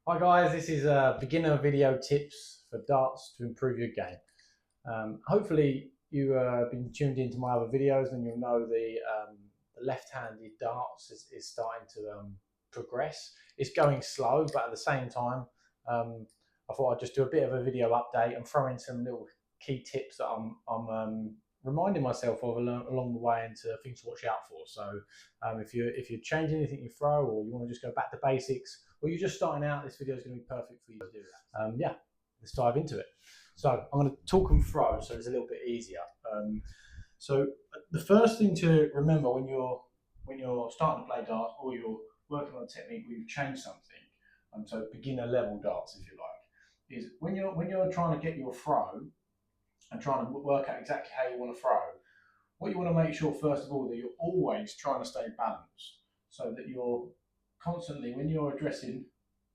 Hi guys, this is beginner video tips for darts to improve your game. Hopefully you have been tuned into my other videos and you'll know the left-handed darts is starting to progress. It's going slow, but at the same time, I thought I'd just do a bit of a video update and throw in some little key tips that I'm reminding myself of along the way and things to watch out for. So if you change anything you throw, or you want to just go back to basics, or you're just starting out, this video is going to be perfect for you to do that. Yeah, let's dive into it. So I'm going to talk and throw, so it's a little bit easier. So the first thing to remember when you're starting to play darts, or you're working on a technique where you've changed something, so beginner level darts, if you like, is when you're trying to get your throw and trying to work out exactly how you want to throw. What you want to make sure first of all that you're always trying to stay balanced, so that you're constantly, when you're addressing,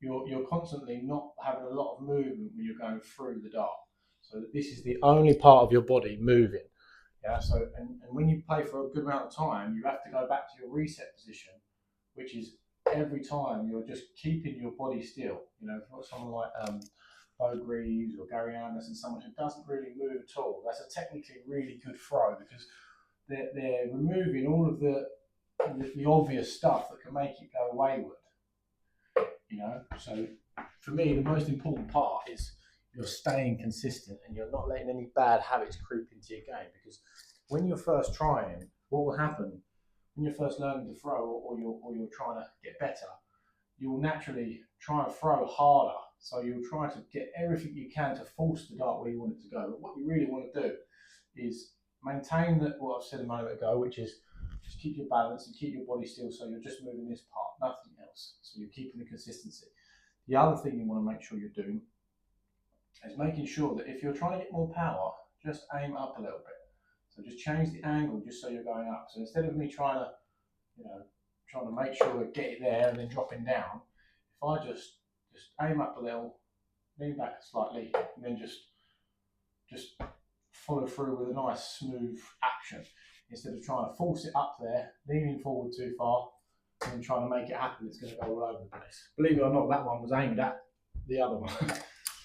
you're constantly not having a lot of movement when you're going through the dart. So that this is the only part of your body moving. Yeah. So and when you play for a good amount of time, you have to go back to your reset position, which is every time you're just keeping your body still. You know, for someone like Bo Greaves or Gary Anderson, someone who doesn't really move at all, that's a technically really good throw, because they're removing all of the obvious stuff that can make it go wayward. You know, so for me, the most important part is you're staying consistent and you're not letting any bad habits creep into your game. Because when you're first trying, what will happen when you're first learning to throw, or you're trying to get better, you will naturally try and throw harder. So you'll try to get everything you can to force the dart where you want it to go. But what you really want to do is maintain what I've said a moment ago, which is just keep your balance and keep your body still, so you're just moving this part, nothing else. So you're keeping the consistency. The other thing you want to make sure you're doing is making sure that if you're trying to get more power, just aim up a little bit. So just change the angle just so you're going up. So instead of me trying to make sure I get it there and then dropping down, if I just aim up a little, lean back slightly, and then just follow through with a nice smooth action, instead of trying to force it up there, leaning forward too far, and then trying to make it happen. It's going to go all over the place. Believe it or not, that one was aimed at the other one.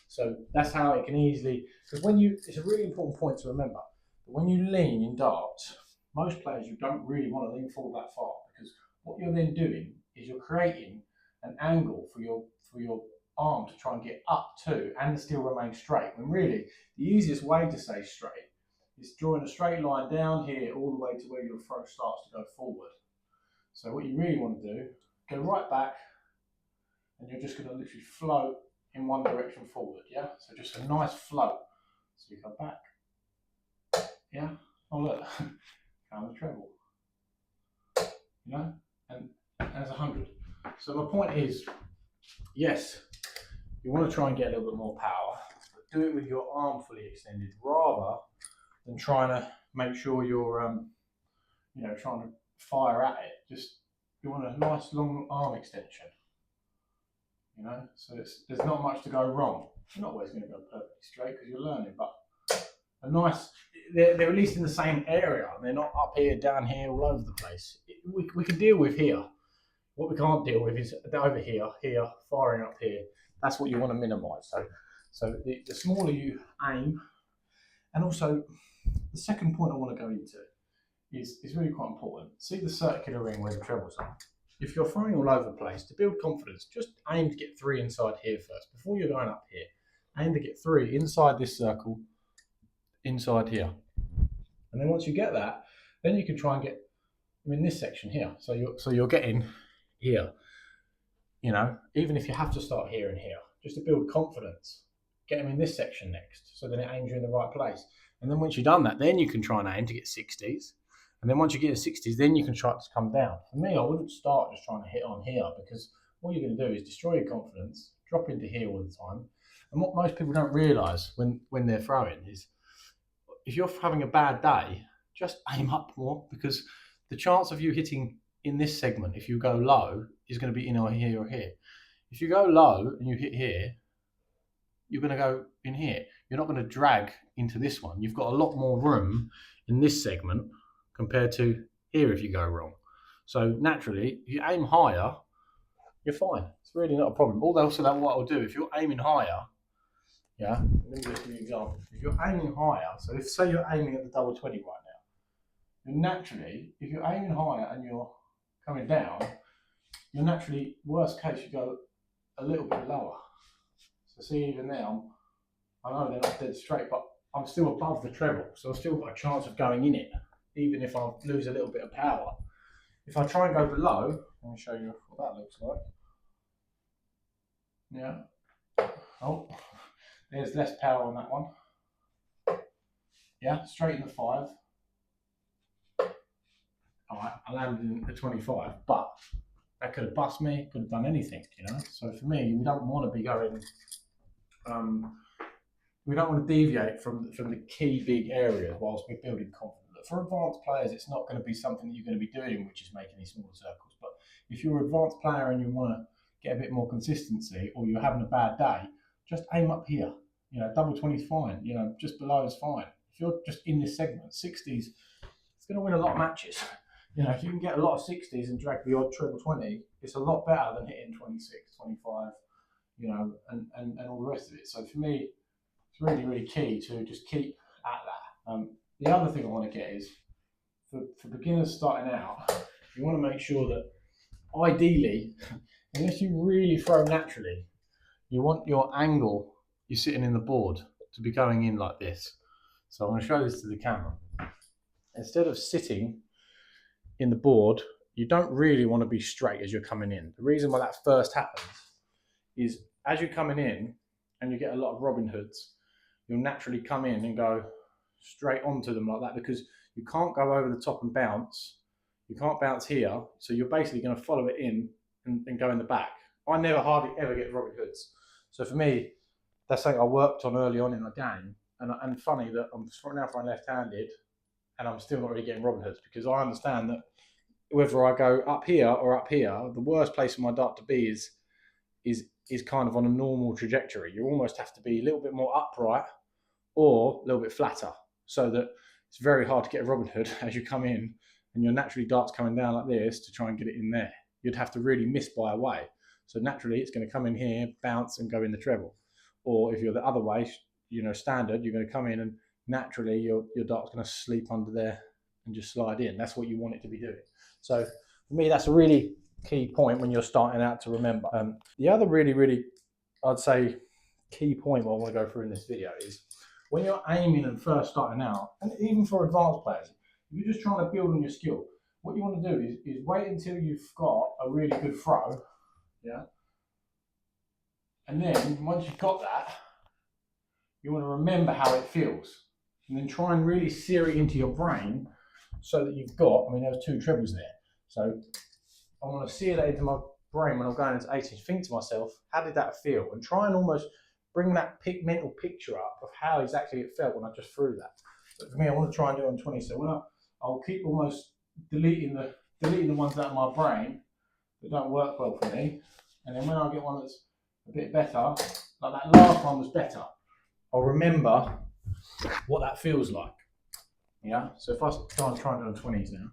So that's how it can easily, because it's a really important point to remember, that when you lean in darts, most players, you don't really want to lean forward that far, because what you're then doing is you're creating an angle for your arm to try and get up to and still remain straight. When really the easiest way to stay straight is drawing a straight line down here all the way to where your throw starts to go forward. So what you really want to do, go right back, and you're just going to literally float in one direction forward. Yeah, so just a nice float. So you go back. Yeah. Oh look, found the treble. You know, and there's 100. So my point is, yes, you want to try and get a little bit more power, but do it with your arm fully extended, rather than trying to make sure you're trying to fire at it. Just you want a nice long arm extension. You know, so there's not much to go wrong. You're not always going to go perfectly straight because you're learning, but a nice, they're at least in the same area. They're not up here, down here, all over the place. We can deal with here. What we can't deal with is over here, firing up here. That's what you want to minimise. So the smaller you aim, and also the second point I want to go into is really quite important. See the circular ring where the trebles are? If you're throwing all over the place, to build confidence, just aim to get 3 inside here first. Before you're going up here, aim to get 3 inside this circle, inside here. And then once you get that, then you can try and get them in this section here. So you're getting here, you know, even if you have to start here and here, just to build confidence, get them in this section next, so then it aims you in the right place. And then once you've done that, then you can try and aim to get 60s. And then once you get to 60s, then you can try to come down. For me, I wouldn't start just trying to hit on here, because all you're going to do is destroy your confidence, drop into here all the time. And what most people don't realise when they're throwing is, if you're having a bad day, just aim up more, because the chance of you hitting in this segment, if you go low, is going to be in or here or here. If you go low and you hit here, you're going to go in here. You're not going to drag into this one. You've got a lot more room in this segment compared to here if you go wrong. So naturally, if you aim higher, you're fine. It's really not a problem. Although, so that what I'll do, if you're aiming higher, yeah, let me just give you an example. If you're aiming higher, so if say you're aiming at the double 20 right now, then naturally, if you're aiming higher and you're coming down, you're naturally, worst case, you go a little bit lower. So see, even now, I know they're not dead straight, but I'm still above the treble, so I've still got a chance of going in it, even if I lose a little bit of power. If I try and go below, let me show you what that looks like. Yeah. Oh, there's less power on that one. Yeah, straight in the 5. Alright, I landed in the 25, but that could have bust me, could have done anything, you know. So for me, we don't want to be going, we don't want to deviate from the key big areas whilst we're building confidence. For advanced players, it's not going to be something that you're going to be doing, which is making these smaller circles. But if you're an advanced player and you want to get a bit more consistency, or you're having a bad day, just aim up here. You know, double 20 is fine. You know, just below is fine. If you're just in this segment, 60s, it's going to win a lot of matches. You know, if you can get a lot of 60s and drag the odd treble 20, it's a lot better than hitting 26, 25, you know, and all the rest of it. So for me, it's really, really key to just keep at that. The other thing I want to get is, for beginners starting out, you want to make sure that ideally, unless you really throw naturally, you want your angle you're sitting in the board to be going in like this. So I'm going to show this to the camera. Instead of sitting in the board, you don't really want to be straight as you're coming in. The reason why that first happens is as you're coming in and you get a lot of Robin Hoods, you'll naturally come in and go straight onto them like that, because you can't go over the top and bounce. You can't bounce here, so you're basically going to follow it in and go in the back. I never hardly ever get Robin Hoods. So for me, that's something I worked on early on in the game. And funny that I'm now throwing left-handed and I'm still not really getting Robin Hoods, because I understand that whether I go up here or up here, the worst place for my dart to be is kind of on a normal trajectory. You almost have to be a little bit more upright or a little bit flatter, so that it's very hard to get a Robin Hood as you come in and your naturally dart's coming down like this to try and get it in there. You'd have to really miss by a way. So naturally it's going to come in here, bounce and go in the treble. Or if you're the other way, you know, standard, you're going to come in and naturally your dart's going to sleep under there and just slide in. That's what you want it to be doing. So for me, that's a really key point when you're starting out to remember. The other really, really, I'd say, key point what I want to go through in this video is when you're aiming and first starting out, and even for advanced players, if you're just trying to build on your skill, what you want to do is wait until you've got a really good throw, yeah? And then once you've got that, you want to remember how it feels, and then try and really sear it into your brain so that you've got, I mean, there's 2 trebles there. So I want to sear that into my brain when I'm going into 18. Think to myself, how did that feel? And try and almost bring that mental picture up of how exactly it felt when I just threw that. But for me, I want to try and do it on 20. So when I'll keep almost deleting the ones out of my brain that don't work well for me. And then when I get one that's a bit better, like that last one was better, I'll remember what that feels like. Yeah. So if I try and do it on 20s now,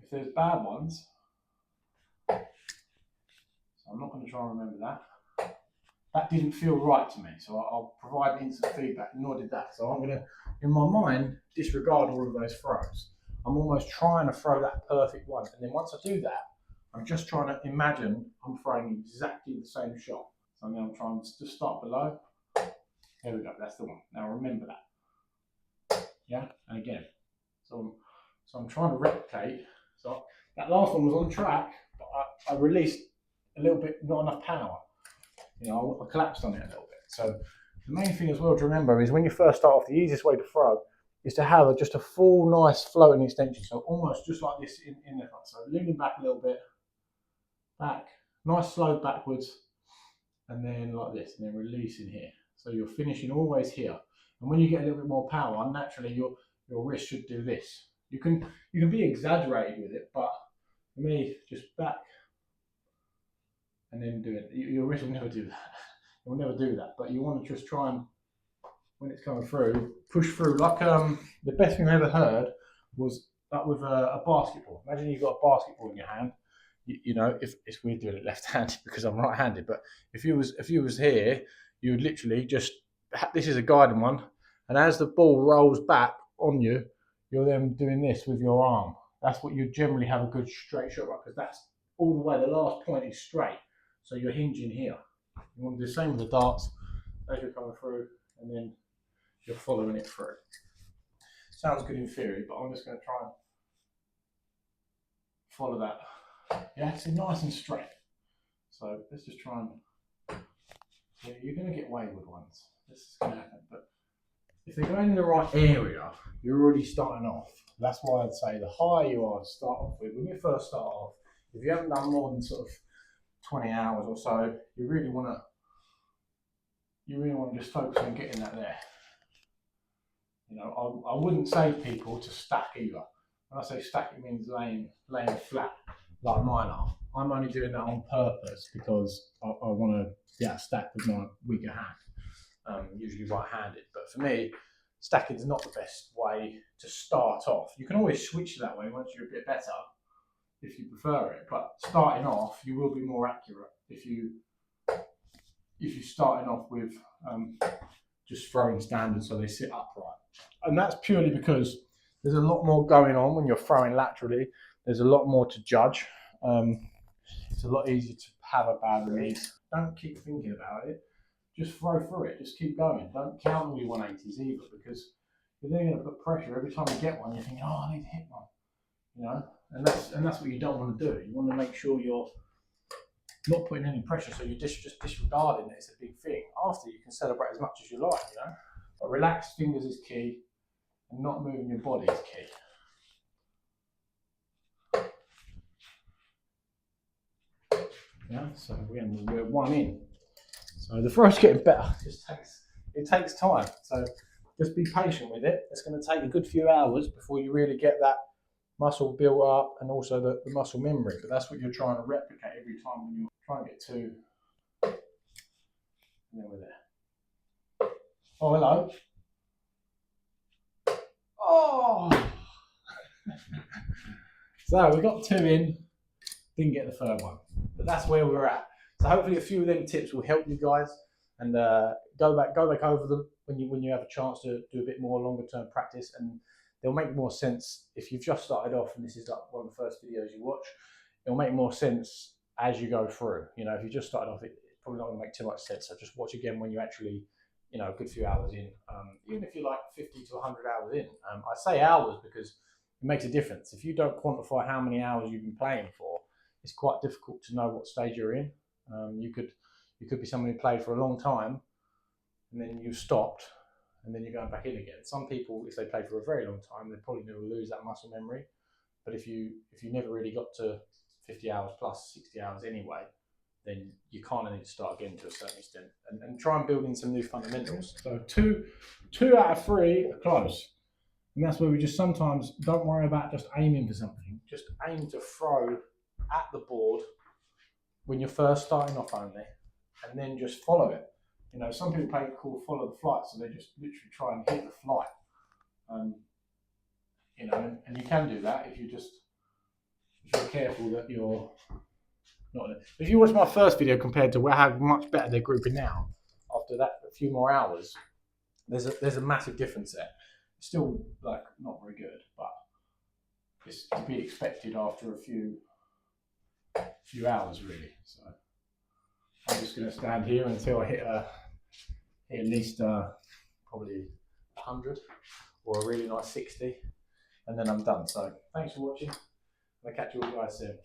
if there's bad ones, so I'm not going to try and remember that. That didn't feel right to me, so I'll provide instant feedback, nor did that. So I'm going to, in my mind, disregard all of those throws. I'm almost trying to throw that perfect one. And then once I do that, I'm just trying to imagine I'm throwing exactly the same shot. So now I'm trying to start below. There we go, that's the one. Now remember that. Yeah, and again. So I'm trying to replicate. So that last one was on track, but I released a little bit, not enough power. You know, I collapsed on it a little bit. So the main thing as well to remember is when you first start off, the easiest way to throw is to have just a full, nice floating extension. So almost just like this in the front. So leaning back a little bit, back, nice slow backwards, and then like this, and then releasing here. So you're finishing always here. And when you get a little bit more power, naturally your wrist should do this. You can be exaggerated with it, but for me, just back and then do it. Your wrist will never do that. It will never do that. But you want to just try and, when it's coming through, push through. Like the best thing I ever heard was that with a basketball. Imagine you've got a basketball in your hand. you know, if it's weird doing it left-handed because I'm right-handed, but if you was here, you would literally just, this is a guiding one, and as the ball rolls back on you, you're then doing this with your arm. That's what you generally have a good straight shot, right? Because that's all the way, the last point is straight. So you're hinging here. You want to do the same with the darts as you're coming through, and then you're following it through. Sounds good in theory, but I'm just going to try and follow that. Yeah, it's nice and straight. So let's just try and, yeah, you're going to get wayward ones. This is going to happen, but if they're going in the right area, you're already starting off. That's why I'd say the higher you are to start off with, when you first start off, if you haven't done more than sort of 20 hours or so, you really want to just focus on getting that there. You know, I wouldn't say to people to stack either. When I say stack, it means laying flat like mine are. I'm only doing that on purpose because I want to get stacked with my weaker hand, usually right-handed. But for me, stacking is not the best way to start off. You can always switch that way once you're a bit better, if you prefer it. But starting off, you will be more accurate if you're starting off with just throwing standards so they sit upright. And that's purely because there's a lot more going on when you're throwing laterally. There's a lot more to judge. It's a lot easier to have a bad release. Don't keep thinking about it. Just throw through it. Just keep going. Don't count all your 180s either, because you're then going to put pressure every time you get one. You're thinking, oh, I need to hit one. You know, and that's what you don't want to do. You want to make sure you're not putting any pressure, so you're just disregarding that it's a big thing. After, you can celebrate as much as you like, you know. But relaxed fingers is key, and not moving your body is key. Yeah, so again, we're one in. So the throw's getting better. It takes time. So just be patient with it. It's going to take a good few hours before you really get that muscle built up, and also the muscle memory. But that's what you're trying to replicate every time when you're trying to get to. And then we're there. Oh, hello. Oh. So we got 2 in. Didn't get the third one, but that's where we're at. So hopefully a few of them tips will help you guys, and go back over them when you have a chance to do a bit more longer term practice, and they'll make more sense if you've just started off and this is like one of the first videos you watch. It'll make more sense as you go through. You know, if you just started off, it's probably not going to make too much sense. So just watch again when you actually, you know, a good few hours in. Even if you're like 50 to 100 hours in, I say hours because it makes a difference. If you don't quantify how many hours you've been playing for, it's quite difficult to know what stage you're in. You could be someone who played for a long time, and then you stopped, and then you're going back in again. Some people, if they play for a very long time, they're probably going to lose that muscle memory. But if you never really got to 50 hours plus 60 hours anyway, then you kind of need to start again to a certain extent, and try and build in some new fundamentals. So two out of 3 are close. And that's where we just sometimes don't worry about just aiming for something. Just aim to throw at the board when you're first starting off only, and then just follow it. You know, some people call follow the flight, so they just literally try and hit the flight. You know, and you can do that if you're careful that you're not. If you watch my first video compared to how much better they're grouping now, after that a few more hours, there's a massive difference there. It's still like not very good, but it's to be expected after a few hours really. So I'm just going to stand here until I hit at least probably 100 or a really nice 60, and then I'm done. So thanks for watching. I'll catch you all guys soon.